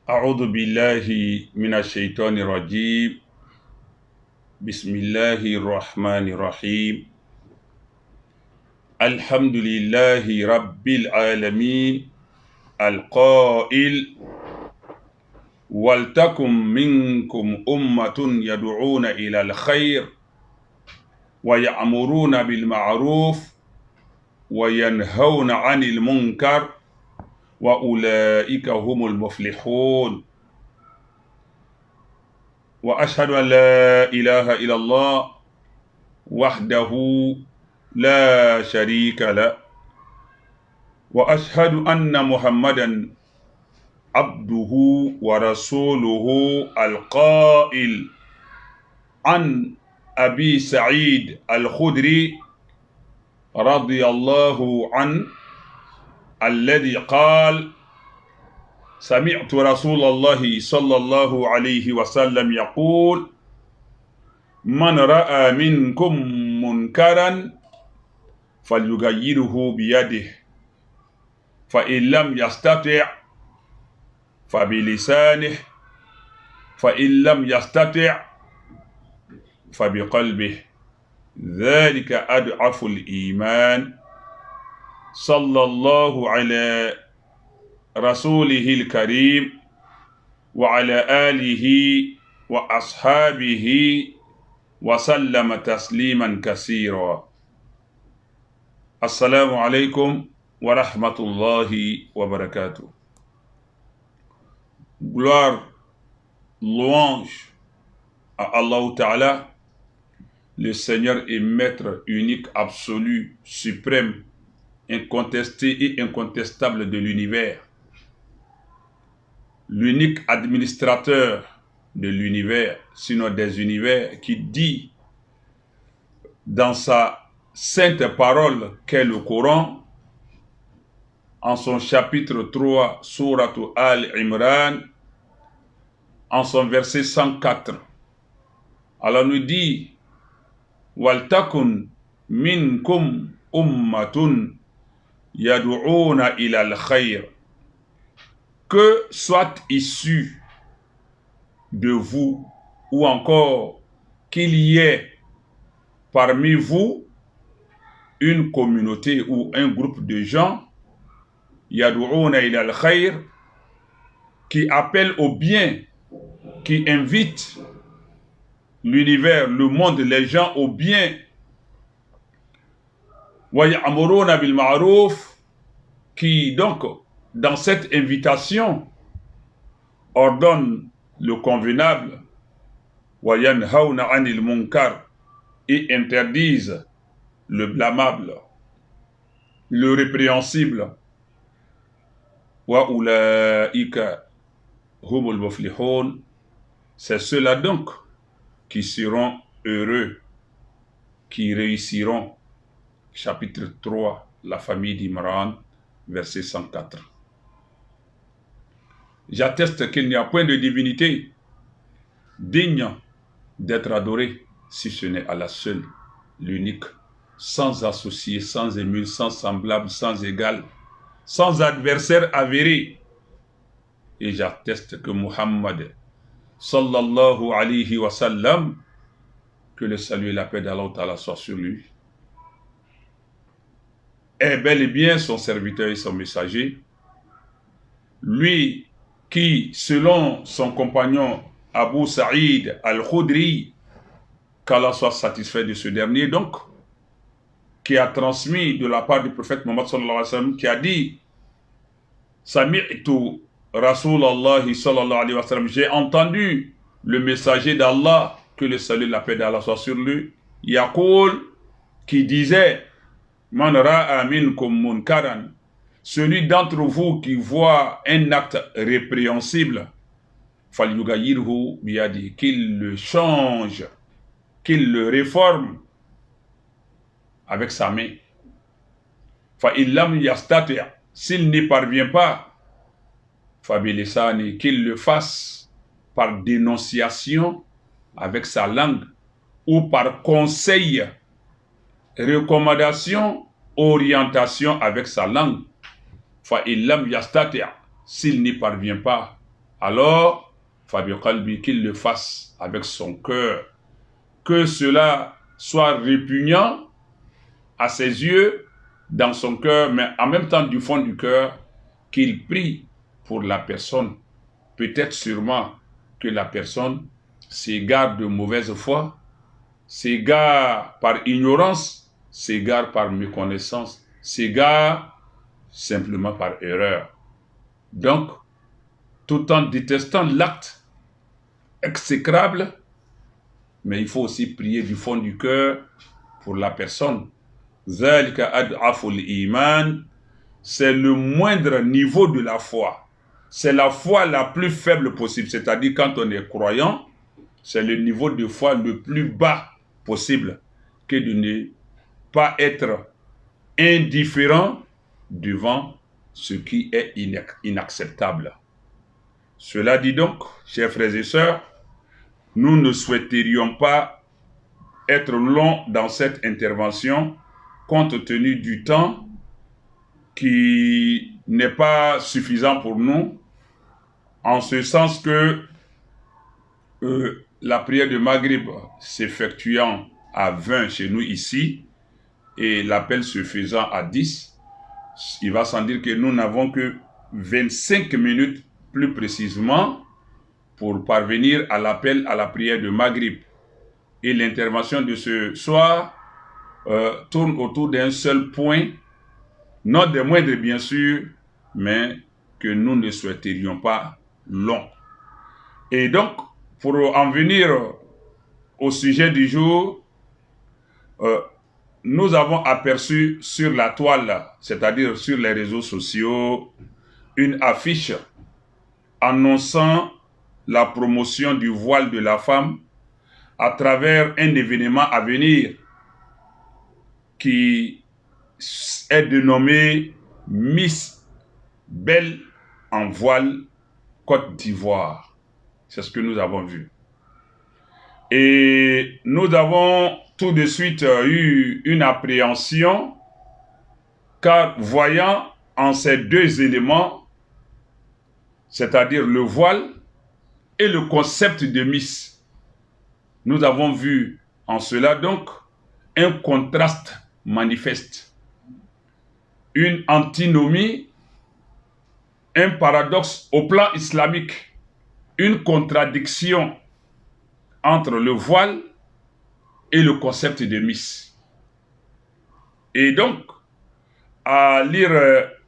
أعوذ بالله من الشيطان الرجيم. بسم الله الرحمن الرحيم. الحمد لله رب العالمين القائل: ولتكن منكم أمة يدعون إلى الخير ويأمرون بالمعروف وينهون عن المنكر وأولئك هم المفلحون. وأشهد أن لا إله إلا الله وحده لا شريك له، وأشهد أن محمدا عبده ورسوله القائل عن أبي سعيد الخدري رضي الله عنه الذي قال: سمعت رسول الله صلى الله عليه وسلم يقول: من رأى منكم منكرا فليغيره بيده، فإن لم يستطع فبلسانه، فإن لم يستطع فبقلبه، ذلك أضعف الإيمان. صلى الله على رسوله الكريم وعلى آله وأصحابه وسلم تسليما كثيرا. السلام عليكم ورحمة الله وبركاته. Gloire, louange à Allah Ta'ala, le Seigneur et Maître unique, absolu, suprême, incontesté et incontestable de l'univers, l'unique administrateur de l'univers, sinon des univers, qui dit dans sa sainte parole qu'est le Coran, en son chapitre 3, sourate Al-Imran, en son verset 104. Allah nous dit: Waltakun minkum ummatun yad'una ila al-khayr. Que soit issu de vous, ou encore qu'il y ait parmi vous une communauté ou un groupe de gens, yad'una ila al-khayr, qui appellent au bien, qui invitent l'univers, le monde, les gens au bien, wa ya'muruna bil ma'ruf, qui donc dans cette invitation ordonne le convenable, wa yanhauna 'anil munkar, et interdisent le blâmable, le répréhensible. Wa ulaika humul muflihun, c'est ceux-là donc qui seront heureux, qui réussiront. Chapitre 3, la famille d'Imran, verset 104. J'atteste qu'il n'y a point de divinité digne d'être adorée si ce n'est Allah seul, l'unique, sans associé, sans émule, sans semblable, sans égal, sans adversaire avéré. Et j'atteste que Muhammad sallallahu alayhi wa sallam, que le salut et la paix d'Allah Ta'ala soient sur lui, est bel et bien son serviteur et son messager, lui qui, selon son compagnon Abu Sa'id al-Khudri, qu'Allah soit satisfait de ce dernier, donc, qui a transmis de la part du prophète Muhammad sallallahu alayhi wa sallam, qui a dit: Sami'tu Rasulallah sallallahu alayhi wa sallam, j'ai entendu le messager d'Allah, que le salut et la paix d'Allah soit sur lui, Yaqul, qui disait: Man ra'a minkum munkaran, celui d'entre vous qui voit un acte répréhensible, falyughayyirhu biyadi, qu'il le change, qu'il le réforme avec sa main. Fa illam yastati', s'il n'y parvient pas, fa bilisani, qu'il le fasse par dénonciation avec sa langue, ou par conseil, recommandation, orientation avec sa langue. Fa illam yastati', s'il n'y parvient pas, alors, Fabio Kalbi, qu'il le fasse avec son cœur, que cela soit répugnant à ses yeux, dans son cœur, mais en même temps du fond du cœur, qu'il prie pour la personne. Peut-être sûrement que la personne s'égare de mauvaise foi, s'égare par ignorance, s'égare par méconnaissance, s'égare simplement par erreur. Donc, tout en détestant l'acte exécrable, mais il faut aussi prier du fond du cœur pour la personne. Zalika ad'aful iman, c'est le moindre niveau de la foi. C'est la foi la plus faible possible. C'est-à-dire quand on est croyant, c'est le niveau de foi le plus bas possible que de ne pas être indifférent devant ce qui est inacceptable. Cela dit donc, chers frères et sœurs, nous ne souhaiterions pas être longs dans cette intervention compte tenu du temps qui n'est pas suffisant pour nous, en ce sens que la prière de Maghrib s'effectuant à 20 chez nous ici, et l'appel se faisant à 10, il va sans dire que nous n'avons que 25 minutes plus précisément pour parvenir à l'appel à la prière de Maghrib. Et l'intervention de ce soir tourne autour d'un seul point, non des moindres bien sûr, mais que nous ne souhaiterions pas long. Et donc, pour en venir au sujet du jour, nous avons aperçu sur la toile, c'est-à-dire sur les réseaux sociaux, une affiche annonçant la promotion du voile de la femme à travers un événement à venir qui est dénommé Miss Belle en voile Côte d'Ivoire. C'est ce que nous avons vu. Et nous avons tout de suite eu une appréhension, car voyant en ces deux éléments, c'est-à-dire le voile et le concept de Miss, nous avons vu en cela donc un contraste manifeste, une antinomie, un paradoxe au plan islamique, une contradiction entre le voile et le concept de Miss. Et donc, à lire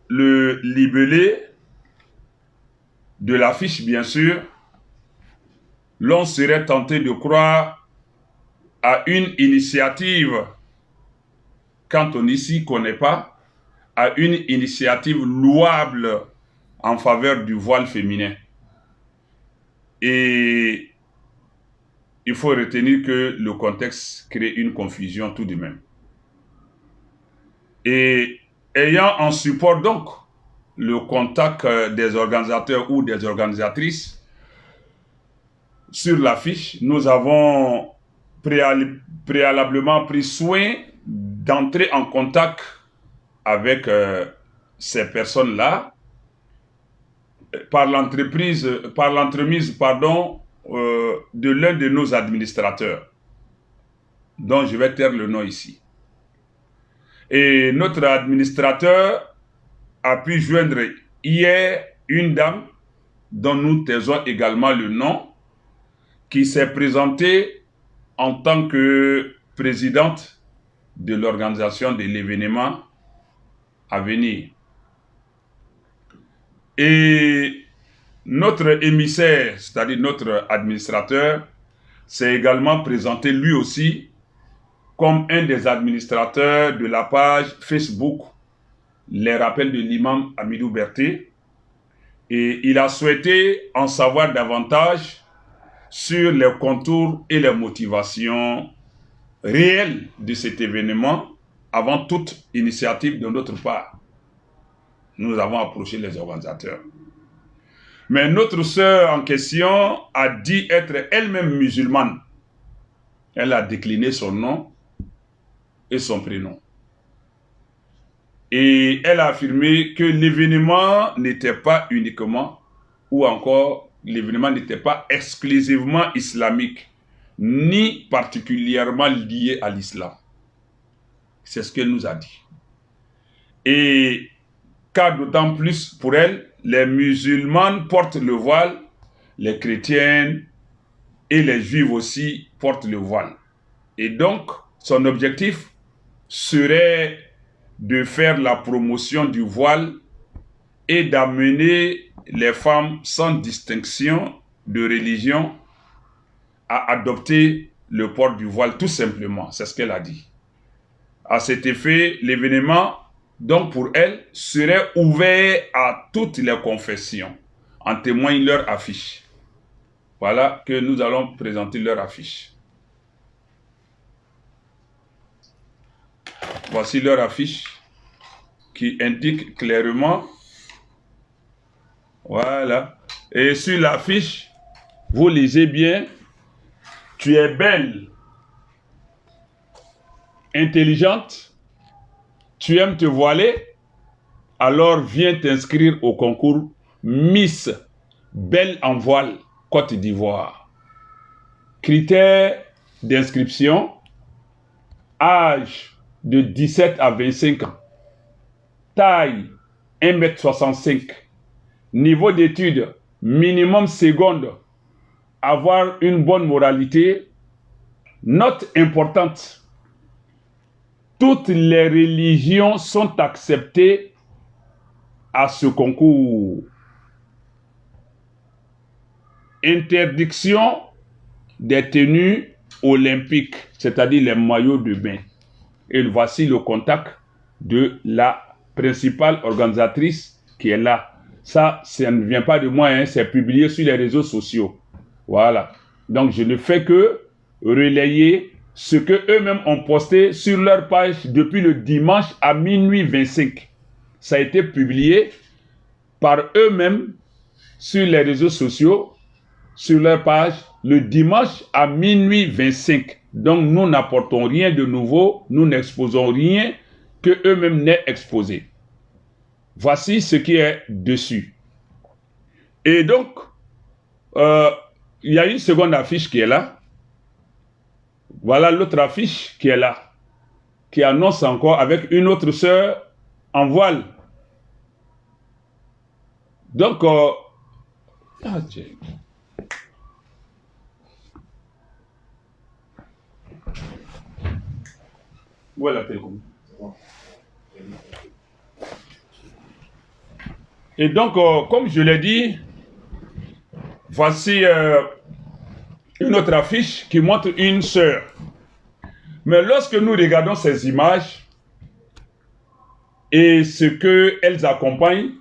le libellé de l'affiche, bien sûr, l'on serait tenté de croire à une initiative, quand on ne s'y connaît pas, à une initiative louable en faveur du voile féminin. Et il faut retenir que le contexte crée une confusion tout de même. Et ayant en support donc le contact des organisateurs ou des organisatrices, sur l'affiche, nous avons préalablement pris soin d'entrer en contact avec ces personnes-là par l'entremise de l'un de nos administrateurs, dont je vais taire le nom ici. Et notre administrateur a pu joindre hier une dame dont nous taisons également le nom, qui s'est présentée en tant que présidente de l'organisation de l'événement à venir. Et notre émissaire, c'est-à-dire notre administrateur, s'est également présenté lui aussi comme un des administrateurs de la page Facebook Les Rappels de l'imam Amidou Berté. Et il a souhaité en savoir davantage sur les contours et les motivations réelles de cet événement avant toute initiative de notre part. Nous avons approché les organisateurs. Mais notre sœur en question a dit être elle-même musulmane. Elle a décliné son nom et son prénom. Et elle a affirmé que l'événement n'était pas uniquement ou encore l'événement n'était pas exclusivement islamique, ni particulièrement lié à l'islam. C'est ce qu'elle nous a dit. Et car d'autant plus pour elle, les musulmanes portent le voile, les chrétiennes et les juifs aussi portent le voile. Et donc, son objectif serait de faire la promotion du voile et d'amener les femmes sans distinction de religion à adopter le port du voile, tout simplement. C'est ce qu'elle a dit. À cet effet, l'événement, donc pour elle, serait ouvert à toutes les confessions. En témoigne leur affiche. Voilà que nous allons présenter leur affiche. Voici leur affiche qui indique clairement. Voilà. Et sur l'affiche, vous lisez bien. Tu es belle, intelligente, tu aimes te voiler, alors viens t'inscrire au concours Miss Belle en voile Côte d'Ivoire. Critères d'inscription, âge de 17 à 25 ans, taille 1,65 m, niveau d'études minimum seconde, avoir une bonne moralité. Note importante, toutes les religions sont acceptées à ce concours. Interdiction des tenues olympiques, c'est-à-dire les maillots de bain. Et voici le contact de la principale organisatrice qui est là. Ça ne vient pas de moi, hein, c'est publié sur les réseaux sociaux. Voilà. Donc, je ne fais que relayer ce que eux-mêmes ont posté sur leur page depuis le dimanche à minuit 25. Ça a été publié par eux-mêmes sur les réseaux sociaux, sur leur page, le dimanche à minuit 25. Donc, nous n'apportons rien de nouveau, nous n'exposons rien que eux-mêmes n'aient exposé. Voici ce qui est dessus. Et donc, il y a une seconde affiche qui est là. Voilà l'autre affiche qui est là, qui annonce encore avec une autre sœur en voile. Donc, voilà, et donc, comme je l'ai dit, voici une autre affiche qui montre une sœur. Mais lorsque nous regardons ces images et ce qu'elles accompagnent,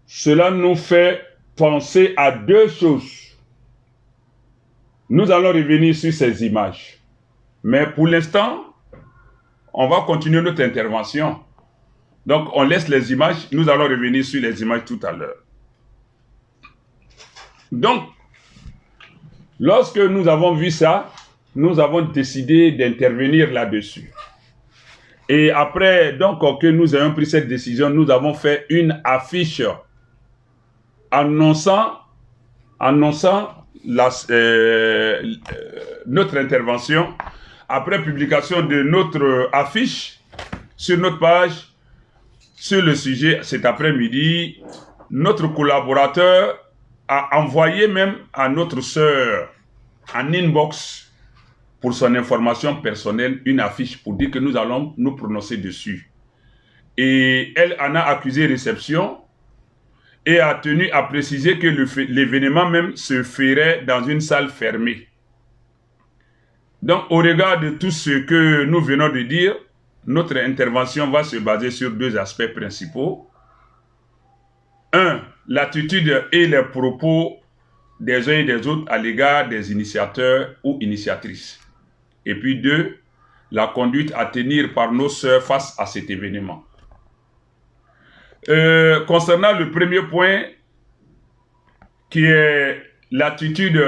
cela nous fait penser à deux choses. Nous allons revenir sur ces images. Mais pour l'instant, on va continuer notre intervention. Donc, on laisse les images. Nous allons revenir sur les images tout à l'heure. Donc, lorsque nous avons vu ça, nous avons décidé d'intervenir là-dessus. Et après, donc, que nous ayons pris cette décision, nous avons fait une affiche annonçant notre intervention. Après publication de notre affiche sur notre page, sur le sujet cet après-midi, notre collaborateur a envoyé même à notre sœur en inbox pour son information personnelle une affiche pour dire que nous allons nous prononcer dessus. Et elle en a accusé réception et a tenu à préciser que l'événement même se ferait dans une salle fermée. Donc, au regard de tout ce que nous venons de dire, notre intervention va se baser sur deux aspects principaux. Un, l'attitude et les propos des uns et des autres à l'égard des initiateurs ou initiatrices. Et puis deux, la conduite à tenir par nos sœurs face à cet événement. Concernant le premier point, qui est l'attitude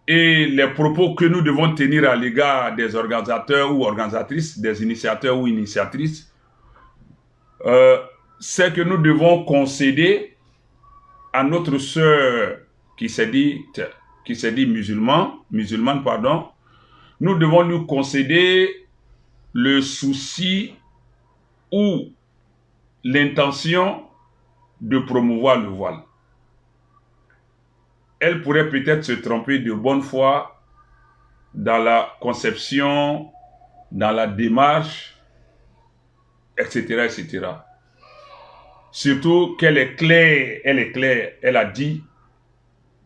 et les propos que nous devons tenir à l'égard des organisateurs ou organisatrices, des initiateurs ou initiatrices, c'est que nous devons concéder à notre sœur qui s'est dit musulmane, pardon, nous devons lui concéder le souci ou l'intention de promouvoir le voile. Elle pourrait peut-être se tromper de bonne foi dans la conception, dans la démarche, etc., etc. Surtout qu'elle est claire, elle a dit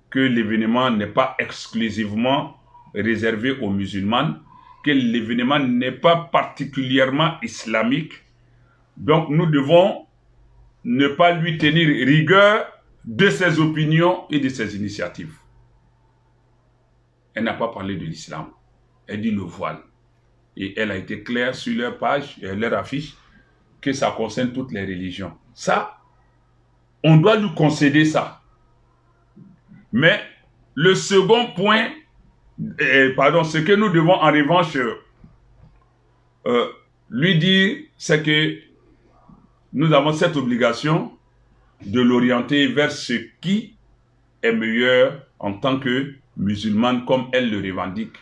que l'événement n'est pas exclusivement réservé aux musulmans, que l'événement n'est pas particulièrement islamique. Donc nous devons ne pas lui tenir rigueur de ses opinions et de ses initiatives. Elle n'a pas parlé de l'islam. Elle dit le voile. Et elle a été claire sur leur page, leur affiche, que ça concerne toutes les religions. Ça, on doit lui concéder ça. Mais le second point, ce que nous devons en revanche lui dire, c'est que nous avons cette obligation de l'orienter vers ce qui est meilleur en tant que musulmane, comme elle le revendique.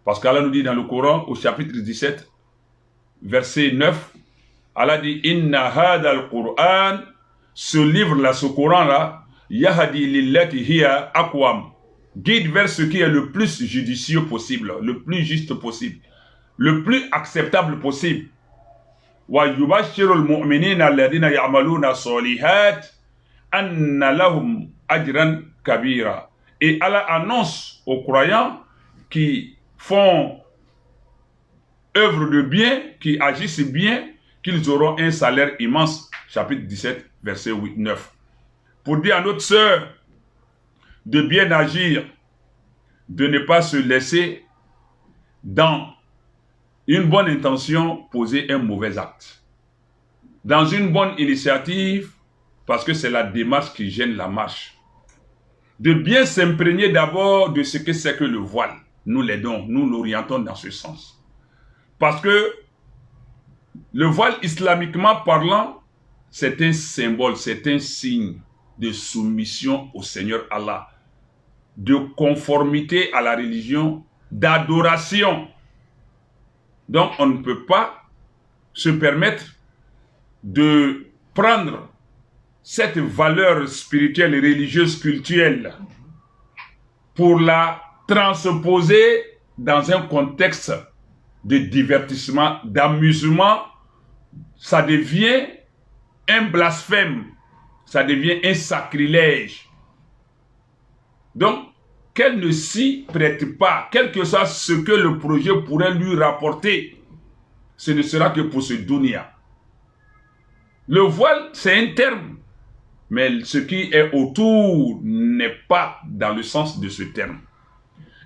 Parce qu'Allah nous dit dans le Coran, au chapitre 17, verset 9, Allah dit « Inna hada al-Qur'an » ce livre-là, ce Coran-là, « Yahadi lillati hiya aqwam » guide vers ce qui est le plus judicieux possible, le plus juste possible, le plus acceptable possible. وَيُبَشِّرُ الْمُؤْمِنِينَ الَّذِينَ يَعْمَلُونَ الصَّالِحَاتِ أَنَّ لَهُمْ أَجْرًا كَبِيرًا. Et Allah annonce aux croyants qui font œuvre de bien, qui agissent bien, qu'ils auront un salaire immense. Chapitre 17, verset 8-9. Pour dire à notre sœur de bien agir, de ne pas se laisser dans une bonne intention poser un mauvais acte. Dans une bonne initiative, parce que c'est la démarche qui gêne la marche. De bien s'imprégner d'abord de ce que c'est que le voile. Nous l'aidons, nous l'orientons dans ce sens. Parce que le voile, islamiquement parlant, c'est un symbole, c'est un signe de soumission au Seigneur Allah, de conformité à la religion, d'adoration. Donc, on ne peut pas se permettre de prendre cette valeur spirituelle, religieuse, culturelle pour la transposer dans un contexte de divertissement, d'amusement. Ça devient un blasphème, ça devient un sacrilège. Donc, qu'elle ne s'y prête pas, quel que soit ce que le projet pourrait lui rapporter, ce ne sera que pour ce dunya. Le voile, c'est un terme, mais ce qui est autour n'est pas dans le sens de ce terme.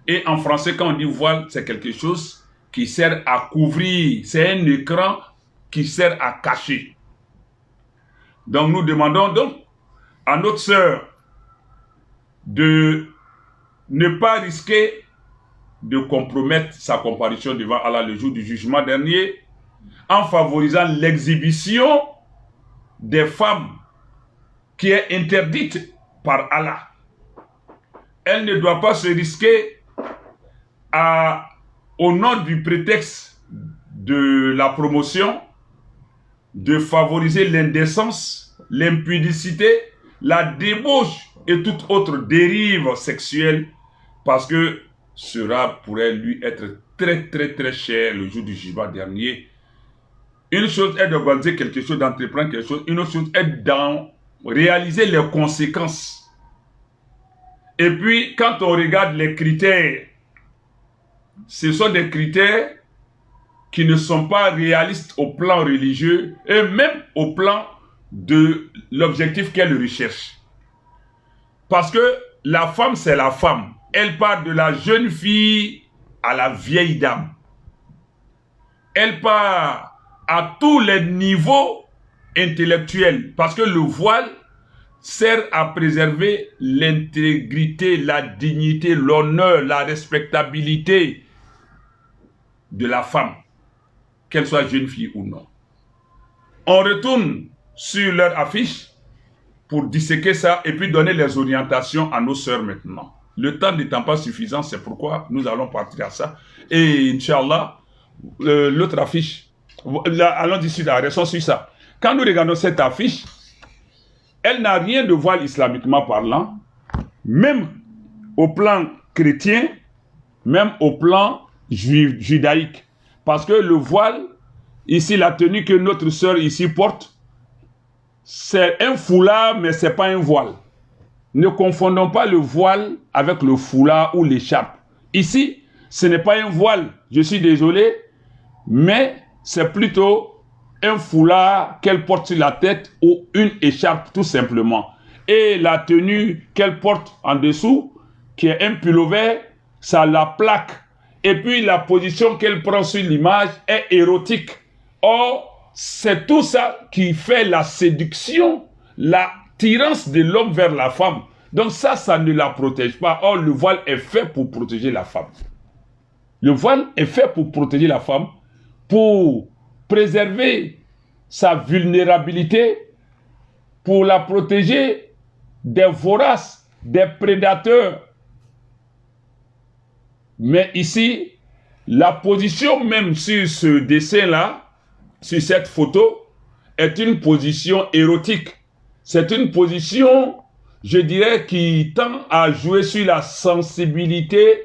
Et en français, quand on dit voile, c'est quelque chose qui sert à couvrir, c'est un écran qui sert à cacher. Donc nous demandons donc à notre sœur de ne pas risquer de compromettre sa comparution devant Allah le jour du jugement dernier en favorisant l'exhibition des femmes qui est interdite par Allah. Elle ne doit pas se risquer au nom du prétexte de la promotion, de favoriser l'indécence, l'impudicité, la débauche et toute autre dérive sexuelle, parce que cela pourrait lui être très très très cher le jour du jugement dernier. Une chose est d'organiser quelque chose, d'entreprendre quelque chose, une autre chose est d'en réaliser les conséquences. Et puis, quand on regarde les critères, ce sont des critères qui ne sont pas réalistes au plan religieux et même au plan de l'objectif qu'elle recherche. Parce que la femme, c'est la femme. Elle part de la jeune fille à la vieille dame. Elle part à tous les niveaux intellectuels. Parce que le voile sert à préserver l'intégrité, la dignité, l'honneur, la respectabilité de la femme, qu'elle soit jeune fille ou non. On retourne sur leur affiche. pour disséquer ça et puis donner les orientations à nos sœurs maintenant. Le temps n'étant pas suffisant, c'est pourquoi nous allons partir à ça. Et Inch'Allah, l'autre affiche, allons d'ici là, restons sur ça. Quand nous regardons cette affiche, elle n'a rien de voile islamiquement parlant, même au plan chrétien, même au plan judaïque. Parce que le voile, ici, la tenue que notre sœur ici porte, c'est un foulard, mais ce n'est pas un voile. Ne confondons pas le voile avec le foulard ou l'écharpe. Ici, ce n'est pas un voile, je suis désolé, mais c'est plutôt un foulard qu'elle porte sur la tête ou une écharpe tout simplement. Et la tenue qu'elle porte en dessous, qui est un pullover, ça la plaque. Et puis la position qu'elle prend sur l'image est érotique. Or, c'est tout ça qui fait la séduction, l'attirance de l'homme vers la femme. Donc ça ne la protège pas. Or, le voile est fait pour protéger la femme. Le voile est fait pour protéger la femme, pour préserver sa vulnérabilité, pour la protéger des voraces, des prédateurs. Mais ici, la position même sur ce dessin-là, sur cette photo, est une position érotique. C'est une position, je dirais, qui tend à jouer sur la sensibilité,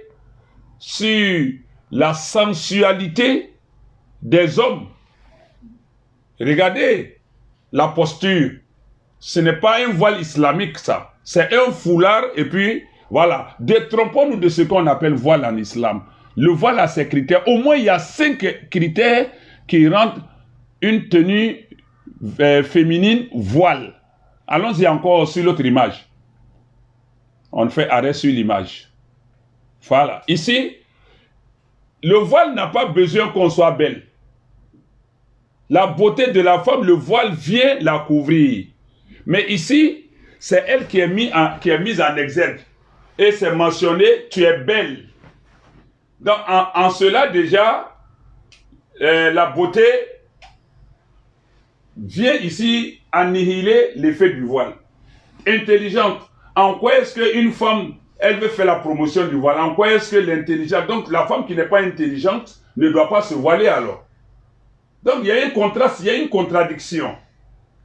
sur la sensualité des hommes. Regardez la posture. Ce n'est pas un voile islamique, ça. C'est un foulard et puis, voilà. Détrompons-nous de ce qu'on appelle voile en islam. Le voile a ses critères. Au moins, il y a 5 critères qui rendent une tenue féminine voile. Allons-y encore sur l'autre image. On fait arrêt sur l'image. Voilà. Ici, le voile n'a pas besoin qu'on soit belle. La beauté de la femme, le voile vient la couvrir. Mais ici, c'est elle qui est mise en exergue. Et c'est mentionné, tu es belle. Donc, en cela, déjà, la beauté vient ici annihiler l'effet du voile. Intelligente. En quoi est-ce qu'une femme, elle veut faire la promotion du voile? En quoi est-ce que l'intelligence... Donc, la femme qui n'est pas intelligente ne doit pas se voiler alors. Donc, il y a un contraste, il y a une contradiction.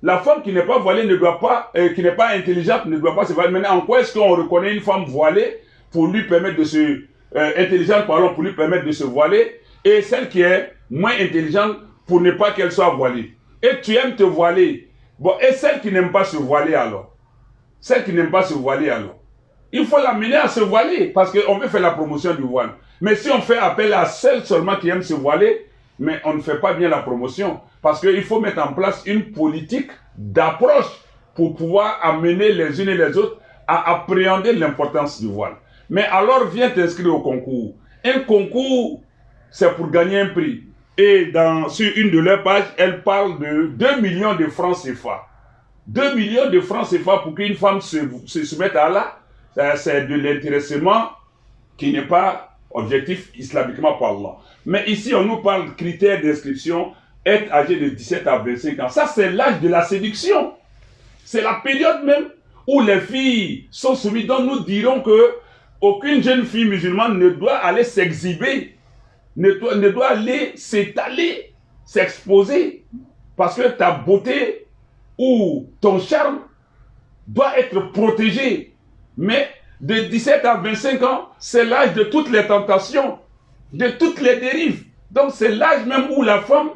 La femme qui n'est pas voilée ne doit pas, qui n'est pas intelligente ne doit pas se voiler. Maintenant, en quoi est-ce qu'on reconnaît une femme voilée pour lui permettre de se... intelligente, pardon, pour lui permettre de se voiler, et celle qui est moins intelligente pour ne pas qu'elle soit voilée. Et tu aimes te voiler. Bon, et celle qui n'aime pas se voiler alors? Celle qui n'aime pas se voiler alors? Il faut l'amener à se voiler, parce qu'on veut faire la promotion du voile. Mais si on fait appel à celle seulement qui aime se voiler, mais on ne fait pas bien la promotion. Parce qu'il faut mettre en place une politique d'approche pour pouvoir amener les unes et les autres à appréhender l'importance du voile. Mais alors, viens t'inscrire au concours. Un concours, c'est pour gagner un prix. Et sur une de leurs pages, elle parle de 2 millions de francs CFA. 2 millions de francs CFA pour qu'une femme se soumette à Allah, c'est de l'intéressement qui n'est pas objectif islamiquement parlant. Mais ici, on nous parle de critères d'inscription, être âgé de 17 à 25 ans. Ça, c'est l'âge de la séduction. C'est la période même où les filles sont soumises. Donc, nous dirons que aucune jeune fille musulmane ne doit aller s'exhiber, ne doit aller s'étaler, s'exposer, parce que ta beauté ou ton charme doit être protégé. Mais de 17 à 25 ans, c'est l'âge de toutes les tentations, de toutes les dérives. Donc c'est l'âge même où la femme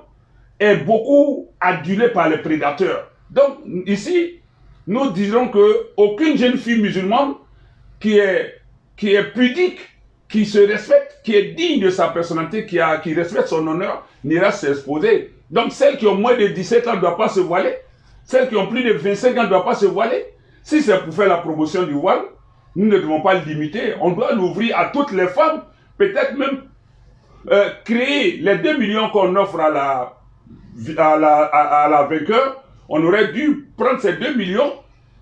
est beaucoup adulée par les prédateurs. Donc ici, nous dirons qu'aucune jeune fille musulmane qui est pudique, qui se respecte, qui est digne de sa personnalité, qui respecte son honneur, n'ira s'exposer. Donc celles qui ont moins de 17 ans ne doivent pas se voiler. Celles qui ont plus de 25 ans ne doivent pas se voiler. Si c'est pour faire la promotion du voile, nous ne devons pas le limiter. On doit l'ouvrir à toutes les femmes. Peut-être même créer les 2 millions qu'on offre à la vainqueur. On aurait dû prendre ces 2 millions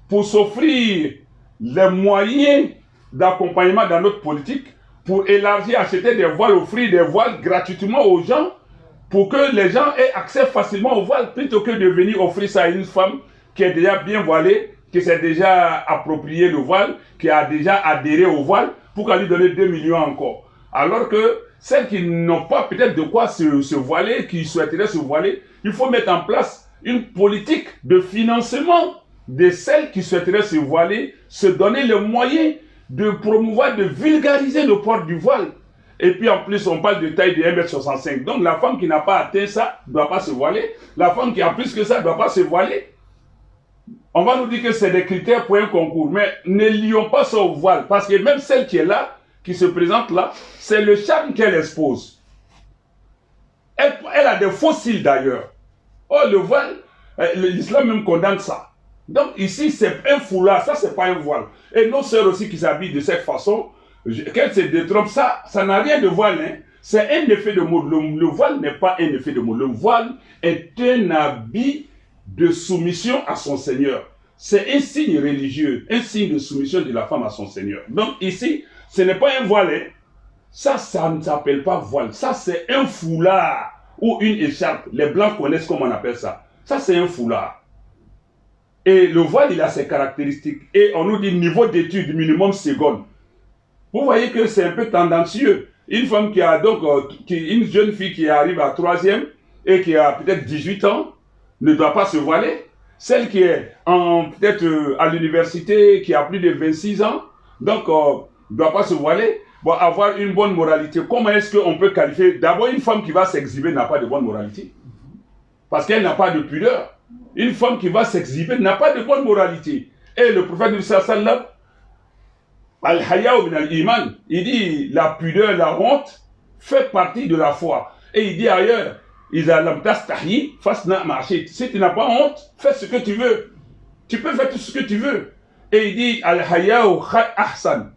pour s'offrir les moyens d'accompagnement dans notre politique, pour élargir, acheter des voiles, offrir des voiles gratuitement aux gens, pour que les gens aient accès facilement aux voiles, plutôt que de venir offrir ça à une femme qui est déjà bien voilée, qui s'est déjà approprié le voile, qui a déjà adhéré au voile, pour qu'elle lui donne 2 millions encore. Alors que celles qui n'ont pas peut-être de quoi se voiler, qui souhaiteraient se voiler, il faut mettre en place une politique de financement de celles qui souhaiteraient se voiler, se donner le moyen de promouvoir, de vulgariser le port du voile. Et puis en plus, on parle de taille de 1,65 m. Donc la femme qui n'a pas atteint ça ne doit pas se voiler. La femme qui a plus que ça ne doit pas se voiler. On va nous dire que c'est des critères pour un concours, mais ne lions pas ça au voile, parce que même celle qui est là, qui se présente là, c'est le charme qu'elle expose. Elle a des fossiles d'ailleurs. Oh, le voile, l'islam même condamne ça. Donc ici, c'est un foulard, ça c'est pas un voile. Et nos sœurs aussi qui s'habillent de cette façon, qu'elles se détrompent, ça n'a rien de voile. Hein. C'est un effet de mode. Le voile n'est pas un effet de mode. Le voile est un habit de soumission à son Seigneur. C'est un signe religieux, un signe de soumission de la femme à son Seigneur. Donc ici, ce n'est pas un voile. Hein. Ça ne s'appelle pas voile. Ça, c'est un foulard ou une écharpe. Les Blancs connaissent comment on appelle ça. Ça, c'est un foulard. Et le voile, il a ses caractéristiques. Et on nous dit niveau d'études minimum seconde. Vous voyez que c'est un peu tendancieux. Une femme qui a donc, une jeune fille qui arrive à 3e et qui a peut-être 18 ans, ne doit pas se voiler. Celle qui est peut-être à l'université, qui a plus de 26 ans, donc ne doit pas se voiler. Bon, avoir une bonne moralité. Comment est-ce qu'on peut qualifier? D'abord, une femme qui va s'exhiber n'a pas de bonne moralité. Parce qu'elle n'a pas de pudeur. Une femme qui va s'exhiber n'a pas de bonne moralité. Et le prophète du sallam, Al-Hayya min al-Iman, il dit la pudeur, la honte fait partie de la foi. Et il dit ailleurs, si tu n'as pas honte, fais ce que tu veux. Tu peux faire tout ce que tu veux. Et il dit Al-Hayya ahsan.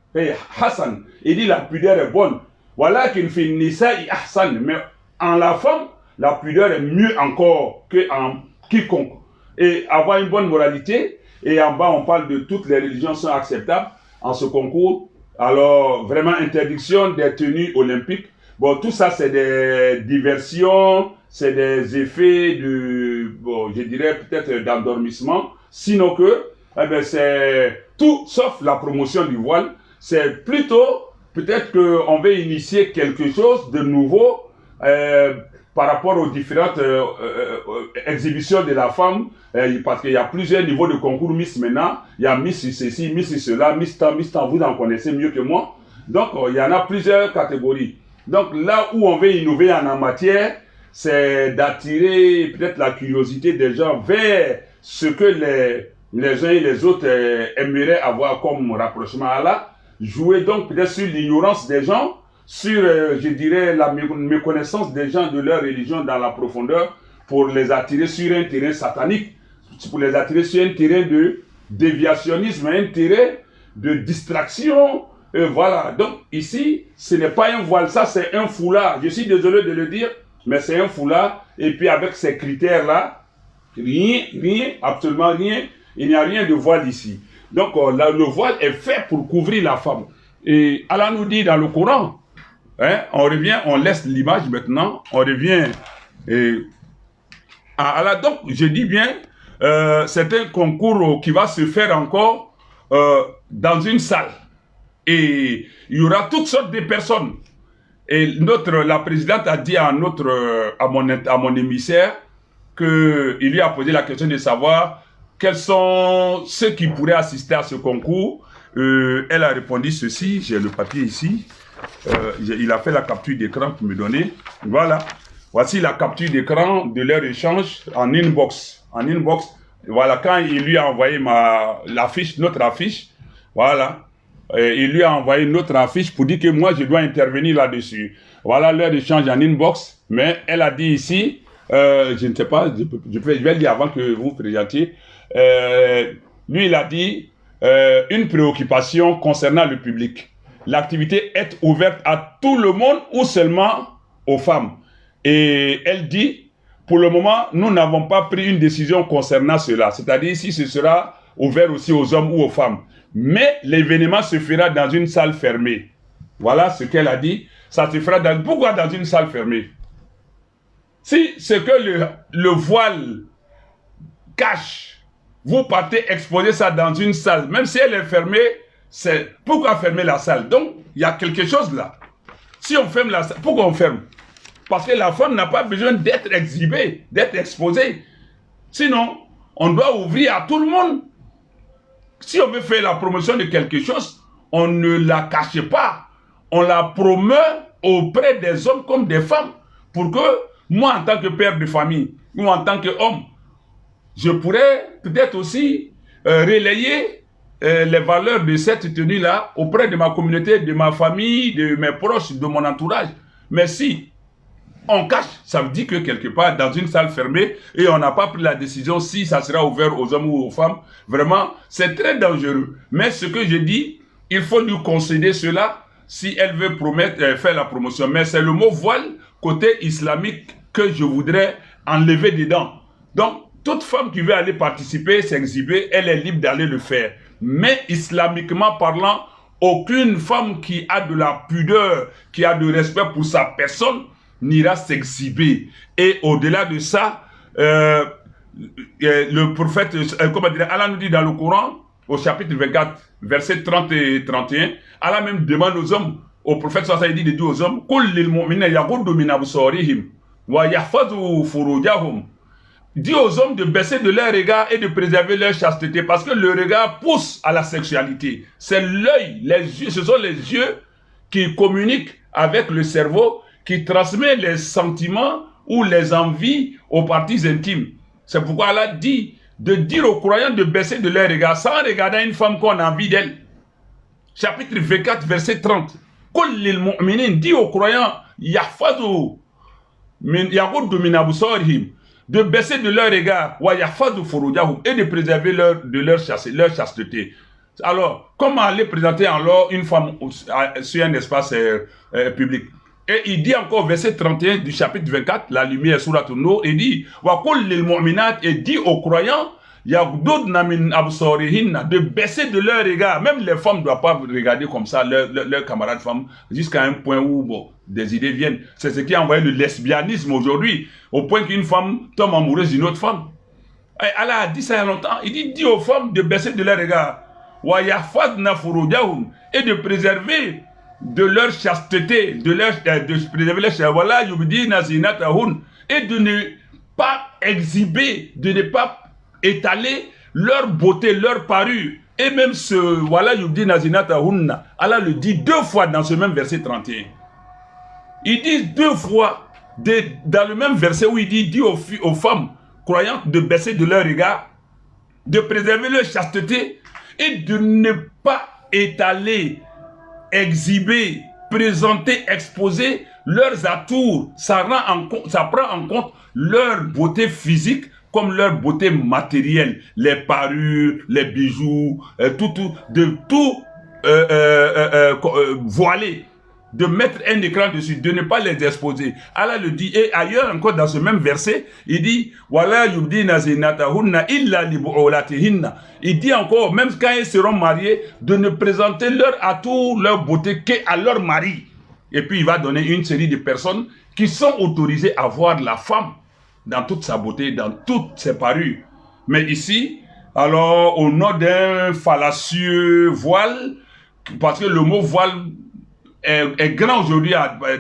Hassan, il dit la pudeur est bonne. Voilà qu'il fait nisa'i ahsan. Mais en la femme, la pudeur est mieux encore qu'en quiconque. Et avoir une bonne moralité, et en bas on parle de toutes les religions sont acceptables en ce concours. Alors vraiment interdiction des tenues olympiques. Bon, tout ça c'est des diversions, c'est des effets de, bon, je dirais peut-être d'endormissement. Sinon que, eh ben, c'est tout sauf la promotion du voile. C'est plutôt peut-être qu'on veut initier quelque chose de nouveau par rapport aux différentes exhibitions de la femme, parce qu'il y a plusieurs niveaux de concours Miss maintenant. Il y a Miss ceci, Miss cela, Miss temps, vous en connaissez mieux que moi. Donc, il y en a plusieurs catégories. Donc, là où on veut innover en matière, c'est d'attirer peut-être la curiosité des gens vers ce que les uns et les autres aimeraient avoir comme rapprochement à Allah. Jouer donc peut-être sur l'ignorance des gens, sur, je dirais, la méconnaissance des gens de leur religion dans la profondeur, pour les attirer sur un terrain satanique, pour les attirer sur un terrain de déviationnisme, un terrain de distraction. Et voilà, donc ici, ce n'est pas un voile, ça c'est un foulard. Je suis désolé de le dire, mais c'est un foulard. Et puis avec ces critères-là, rien, absolument rien, il n'y a rien de voile ici. Donc le voile est fait pour couvrir la femme. Et Allah nous dit dans le Coran, hein, on revient, on laisse l'image maintenant, on revient à Allah. Donc je dis bien, c'est un concours qui va se faire encore dans une salle. Et il y aura toutes sortes de personnes. Et la présidente a dit à mon émissaire qu'il lui a posé la question de savoir quels sont ceux qui pourraient assister à ce concours. Elle a répondu ceci, j'ai le papier ici. Il a fait la capture d'écran pour me donner. Voilà. Voici la capture d'écran de leur échange en inbox. Voilà, quand il lui a envoyé notre affiche, voilà. Il lui a envoyé notre affiche pour dire que moi je dois intervenir là-dessus. Voilà leur échange en inbox. Mais elle a dit ici, je ne sais pas, je vais le dire avant que vous présentiez. Lui il a dit une préoccupation concernant le public. L'activité est ouverte à tout le monde ou seulement aux femmes. Et elle dit, pour le moment, nous n'avons pas pris une décision concernant cela. C'est-à-dire si ce sera ouvert aussi aux hommes ou aux femmes. Mais l'événement se fera dans une salle fermée. Voilà ce qu'elle a dit. Ça se fera pourquoi dans une salle fermée? Si ce que le voile cache vous partez exposer ça dans une salle, même si elle est fermée, c'est pourquoi fermer la salle? Donc, il y a quelque chose là. Si on ferme la salle, pourquoi on ferme? Parce que la femme n'a pas besoin d'être exhibée, d'être exposée. Sinon, on doit ouvrir à tout le monde. Si on veut faire la promotion de quelque chose, on ne la cache pas. On la promeut auprès des hommes comme des femmes. Pour que moi, en tant que père de famille, ou en tant qu'homme, je pourrais peut-être aussi relayer les valeurs de cette tenue-là auprès de ma communauté, de ma famille, de mes proches, de mon entourage. Mais si on cache, ça veut dire que quelque part, dans une salle fermée, et on n'a pas pris la décision si ça sera ouvert aux hommes ou aux femmes, vraiment, c'est très dangereux. Mais ce que je dis, il faut lui concéder cela si elle veut faire la promotion. Mais c'est le mot voile, côté islamique, que je voudrais enlever dedans. Donc, toute femme qui veut aller participer, s'exhiber, elle est libre d'aller le faire. Mais islamiquement parlant, aucune femme qui a de la pudeur, qui a de respect pour sa personne, n'ira s'exhiber. Et au-delà de ça, le prophète, comment dire, Allah nous dit dans le Coran, au chapitre 24, versets 30 et 31, Allah même demande aux hommes, au prophète, il dit de dire aux hommes, dit aux hommes de baisser de leur regard et de préserver leur chasteté, parce que le regard pousse à la sexualité. C'est l'œil, les yeux, ce sont les yeux qui communiquent avec le cerveau, qui transmet les sentiments ou les envies aux parties intimes. C'est pourquoi Allah dit de dire aux croyants de baisser de leur regard sans regarder une femme qu'on a envie d'elle. Chapitre 24, verset 30. Dit aux croyants de baisser de leur regard et de préserver leur chasteté. Alors, comment aller présenter alors une femme sur un espace public? Et il dit encore, verset 31 du chapitre 24, la lumière sur la tourneau, il dit, et dit aux croyants, de baisser de leur regard. Même les femmes ne doivent pas regarder comme ça leurs camarades femmes, jusqu'à un point où bon, des idées viennent. C'est ce qui a envoyé le lesbianisme aujourd'hui, au point qu'une femme tombe amoureuse d'une autre femme. Et Allah a dit ça il y a longtemps. Il dit aux femmes de baisser de leur regard et de préserver de leur chasteté, de préserver leur chasteté, et de ne pas exhiber, de ne pas étaler leur beauté, leur parure. Et même ce voilà yubdi nazinata hunna, Allah le dit 2 fois dans ce même verset 31. Il dit 2 fois dans le même verset où il dit aux femmes croyantes de baisser de leur regard, de préserver leur chasteté et de ne pas étaler, exhiber, présenter, exposer leurs atours. Ça prend en compte leur beauté physique comme leur beauté matérielle, les parures, les bijoux, tout voiler, de mettre un écran dessus, de ne pas les exposer. Allah le dit, et ailleurs encore dans ce même verset, il dit, il dit encore, même quand ils seront mariés, de ne présenter leur atout, leur beauté qu'à leur mari. Et puis il va donner une série de personnes qui sont autorisées à voir la femme dans toute sa beauté, dans toutes ses parures. Mais ici, alors, au nom d'un fallacieux voile, parce que le mot voile est grand aujourd'hui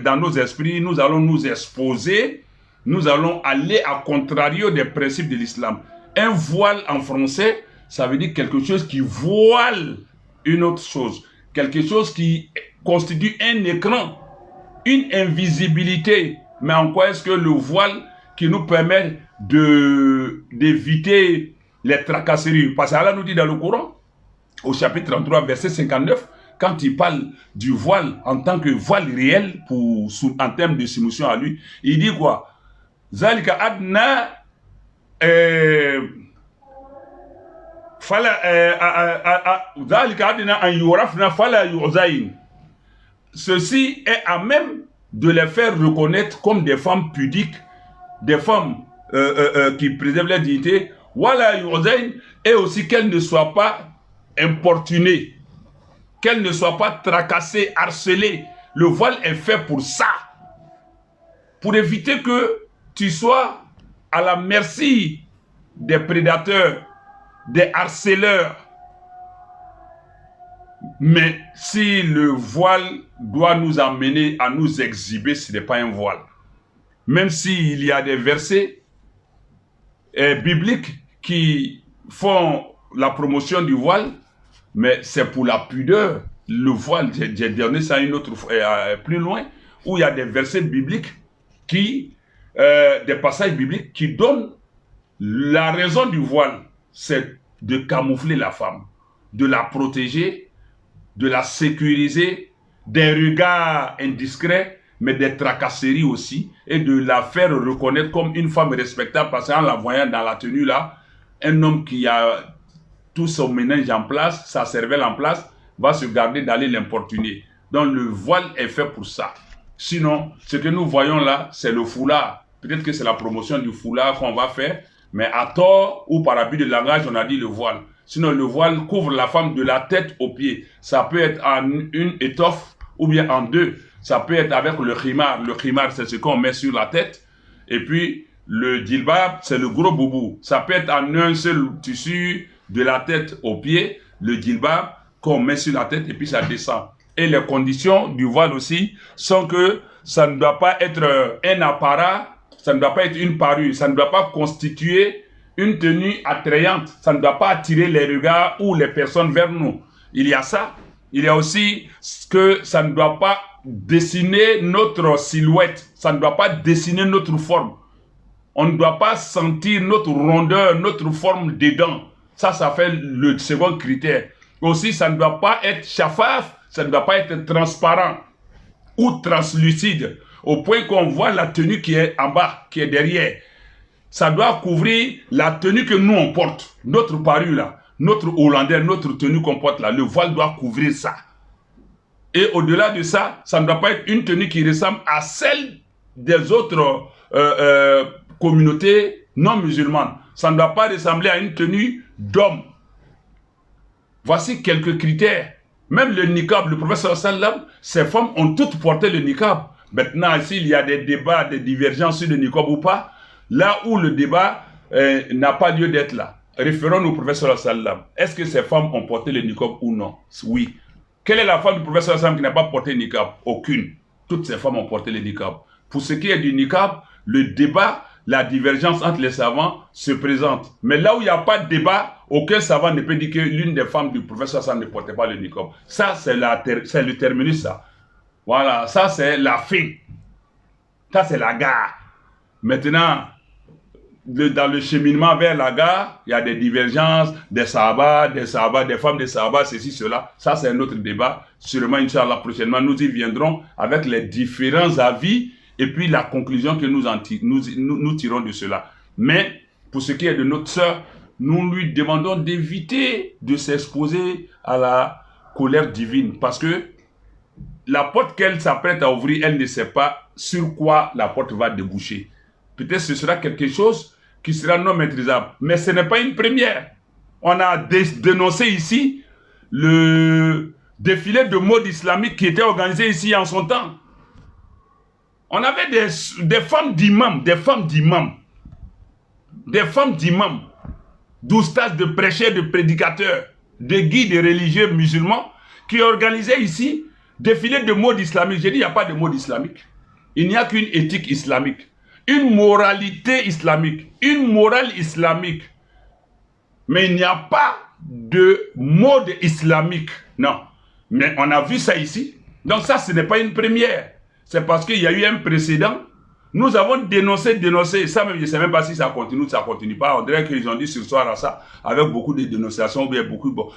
dans nos esprits, nous allons nous exposer, nous allons aller à contrario des principes de l'islam. Un voile en français, ça veut dire quelque chose qui voile une autre chose, quelque chose qui constitue un écran, une invisibilité. Mais en quoi est-ce que le voile qui nous permet d'éviter les tracasseries? Parce qu'Allah nous dit dans le Coran, au chapitre 33, verset 59, quand il parle du voile en tant que voile réel en termes de soumission à lui, il dit quoi? Zalika adna ceci est à même de les faire reconnaître comme des femmes pudiques, des femmes qui préservent leur dignité, et aussi qu'elles ne soient pas importunées, qu'elles ne soient pas tracassées, harcelées. Le voile est fait pour ça, pour éviter que tu sois à la merci des prédateurs, des harceleurs. Mais si le voile doit nous amener à nous exhiber, ce n'est pas un voile. Même s'il y a des versets bibliques qui font la promotion du voile, mais c'est pour la pudeur. Le voile, j'ai donné ça une autre fois, plus loin, où il y a des versets bibliques qui, des passages bibliques qui donnent la raison du voile, c'est de camoufler la femme, de la protéger, de la sécuriser, des regards indiscrets, mais des tracasseries aussi, et de la faire reconnaître comme une femme respectable, parce qu'en la voyant dans la tenue là, un homme qui a tout son ménage en place, sa cervelle en place, va se garder d'aller l'importuner. Donc le voile est fait pour ça. Sinon, ce que nous voyons là, c'est le foulard. Peut-être que c'est la promotion du foulard qu'on va faire, mais à tort ou par abus de langage, on a dit le voile. Sinon, le voile couvre la femme de la tête aux pieds. Ça peut être en une étoffe ou bien en deux. Ça peut être avec le khimar. Le khimar, c'est ce qu'on met sur la tête. Et puis, le djilbab, c'est le gros boubou. Ça peut être en un seul tissu de la tête aux pieds. Le djilbab qu'on met sur la tête et puis ça descend. Et les conditions du voile aussi sont que ça ne doit pas être un apparat, ça ne doit pas être une parure, ça ne doit pas constituer une tenue attrayante, ça ne doit pas attirer les regards ou les personnes vers nous. Il y a ça. Il y a aussi que ça ne doit pas dessiner notre silhouette, ça ne doit pas dessiner notre forme. On ne doit pas sentir notre rondeur, notre forme des dents. Ça fait le second critère. Aussi, ça ne doit pas être chafaf, ça ne doit pas être transparent ou translucide, au point qu'on voit la tenue qui est en bas, qui est derrière. Ça doit couvrir la tenue que nous on porte, notre parure là, notre hollandais, notre tenue qu'on porte là, le voile doit couvrir ça. Et au-delà de ça, ça ne doit pas être une tenue qui ressemble à celle des autres communautés non musulmanes. Ça ne doit pas ressembler à une tenue d'homme. Voici quelques critères. Même le niqab, le prophète sallam, ces femmes ont toutes porté le niqab. Maintenant, s'il y a des débats, des divergences sur le niqab ou pas, là où le débat n'a pas lieu d'être là, référons-nous au prophète sallam. Est-ce que ces femmes ont porté le niqab ou non? Oui. Quelle est la femme du prophète sallam qui n'a pas porté le niqab? Aucune. Toutes ces femmes ont porté le niqab. Pour ce qui est du niqab, le débat, la divergence entre les savants se présente. Mais là où il n'y a pas de débat, aucun savant ne peut dire que l'une des femmes du prophète sallam ne portait pas le niqab. Ça, c'est le terminus, ça. Voilà, ça c'est la fin. Ça c'est la gare. Maintenant, dans le cheminement vers la gare, il y a des divergences, des sahabas, des femmes des sahabas, ceci, cela. Ça c'est un autre débat. Sûrement, Inch'Allah, prochainement, nous y viendrons avec les différents avis et puis la conclusion que nous tirons de cela. Mais, pour ce qui est de notre sœur, nous lui demandons d'éviter de s'exposer à la colère divine. Parce que la porte qu'elle s'apprête à ouvrir, elle ne sait pas sur quoi la porte va déboucher. Peut-être ce sera quelque chose qui sera non maîtrisable. Mais ce n'est pas une première. On a dénoncé ici le défilé de mode islamique qui était organisé ici en son temps. On avait des femmes d'imams, d'oustas, de prêcheurs, de prédicateurs, de guides religieux musulmans qui organisaient ici défilé de mode islamique. J'ai dit, il n'y a pas de mode islamique. Il n'y a qu'une éthique islamique, une moralité islamique, une morale islamique. Mais il n'y a pas de mode islamique. Non. Mais on a vu ça ici. Donc ça, ce n'est pas une première. C'est parce qu'il y a eu un précédent. Nous avons dénoncé. Ça même, je ne sais même pas si ça continue ou ça ne continue pas. On dirait qu'ils ont dit ce soir à ça, avec beaucoup de dénonciations,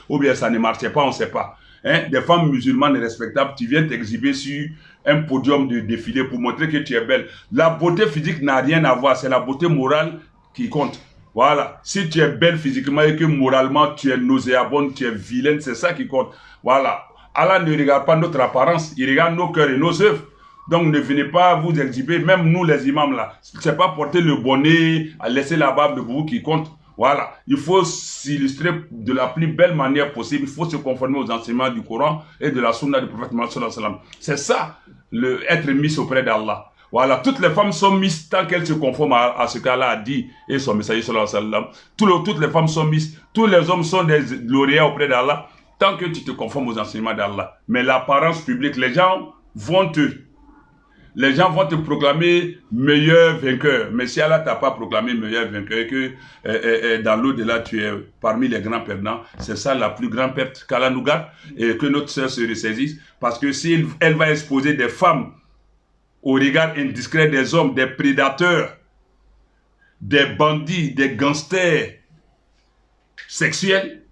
ou bien ça ne marchait pas, on ne sait pas. Hein? Des femmes musulmanes respectables, tu viens t'exhiber sur un podium de défilé pour montrer que tu es belle. La beauté physique n'a rien à voir, c'est la beauté morale qui compte. Voilà. Si tu es belle physiquement et que moralement tu es nauséabonde, tu es vilaine, c'est ça qui compte. Voilà. Allah ne regarde pas notre apparence, il regarde nos cœurs et nos œuvres. Donc ne venez pas vous exhiber, même nous les imams là. C'est pas porter le bonnet, à laisser la barbe de vous qui compte. Voilà. Il faut s'illustrer de la plus belle manière possible. Il faut se conformer aux enseignements du Coran et de la sunna du prophète Mohammed sallallahu alayhi wa sallam. C'est ça, être mis auprès d'Allah. Voilà, toutes les femmes sont mises tant qu'elles se conforment à ce qu'Allah a dit et son messager sallallahu alayhi wa sallam. Toutes les femmes sont mises, tous les hommes sont des lauréats auprès d'Allah tant que tu te conformes aux enseignements d'Allah. Mais l'apparence publique, les gens vont te proclamer meilleur vainqueur. Mais si Allah t'a pas proclamé meilleur vainqueur, que dans l'au-delà tu es parmi les grands perdants, c'est ça la plus grande perte qu'Allah nous garde et que notre sœur se ressaisisse. Parce que si elle va exposer des femmes au regard indiscret des hommes, des prédateurs, des bandits, des gangsters sexuels,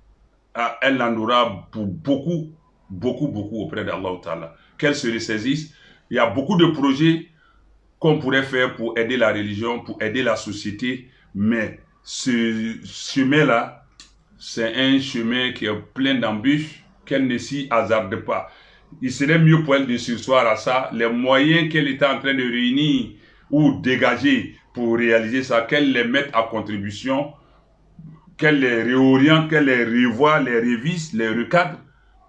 elle en aura pour beaucoup auprès d'Allah Ta'ala. Qu'elle se ressaisisse. Il y a beaucoup de projets qu'on pourrait faire pour aider la religion, pour aider la société, mais ce chemin-là, c'est un chemin qui est plein d'embûches, qu'elle ne s'y hasarde pas. Il serait mieux pour elle de sursoir à ça, les moyens qu'elle est en train de réunir ou dégager pour réaliser ça, qu'elle les mette à contribution, qu'elle les réoriente, qu'elle les revoie, les révise, les recadre,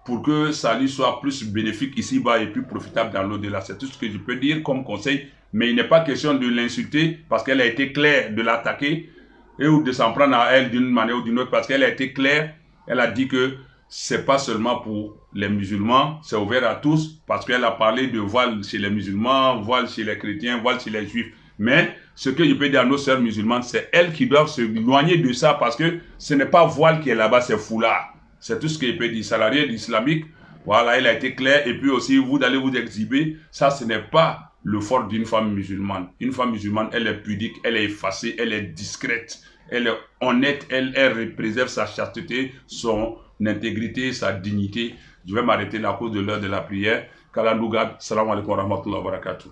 pour que ça lui soit plus bénéfique ici-bas et plus profitable dans l'au-delà. C'est tout ce que je peux dire comme conseil, mais il n'est pas question de l'insulter parce qu'elle a été claire, de l'attaquer et ou de s'en prendre à elle d'une manière ou d'une autre parce qu'elle a été claire. Elle a dit que c'est pas seulement pour les musulmans, c'est ouvert à tous parce qu'elle a parlé de voile chez les musulmans, voile chez les chrétiens, voile chez les juifs. Mais ce que je peux dire à nos sœurs musulmanes, c'est elles qui doivent se éloigner de ça parce que ce n'est pas voile qui est là-bas, c'est foulard. C'est tout ce qu'il peut dire. Salarié islamique, voilà, il a été clair. Et puis aussi, vous allez vous exhiber. Ça, ce n'est pas le fort d'une femme musulmane. Une femme musulmane, elle est pudique, elle est effacée, elle est discrète, elle est honnête, elle préserve sa chasteté, son intégrité, sa dignité. Je vais m'arrêter à cause de l'heure de la prière. Qu'Allah nous garde. Salam alaikum wa rahmatullahi wa barakatuh.